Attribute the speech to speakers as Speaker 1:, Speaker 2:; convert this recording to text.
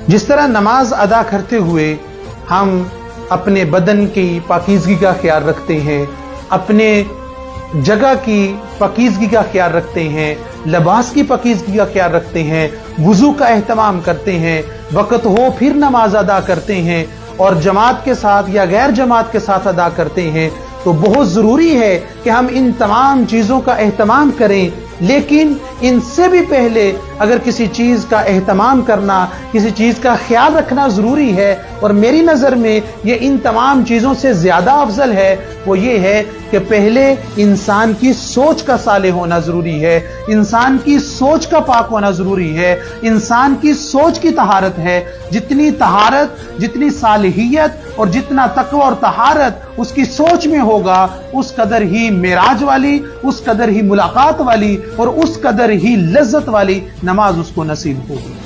Speaker 1: जिस तरह नमाज अदा करते हुए हम अपने बदन की पाकीज़गी का ख्याल रखते हैं, अपने जगह की पाकीज़गी का ख्याल रखते हैं, लिबास की पाकीज़गी का ख्याल रखते हैं, वुज़ू का एहतमाम करते हैं, वक़्त हो फिर नमाज अदा करते हैं और जमात के साथ या गैर जमात के साथ अदा करते हैं, तो बहुत ज़रूरी है कि हम इन तमाम चीज़ों का एहतमाम करें। लेकिन इनसे भी पहले अगर किसी चीज़ का एहतमाम करना, किसी चीज़ का ख्याल रखना ज़रूरी है, और मेरी नज़र में ये इन तमाम चीज़ों से ज़्यादा अफजल है, वो ये है कि पहले इंसान की सोच का साले होना ज़रूरी है, इंसान की सोच का पाक होना ज़रूरी है, इंसान की सोच की तहारत है। जितनी तहारत, जितनी सालिहियत और जितना तकवा और तहारत उसकी सोच में होगा, उस कदर ही मेराज वाली, उस कदर ही मुलाकात वाली और उस कदर ही लज्जत वाली नमाज उसको नसीब होगी।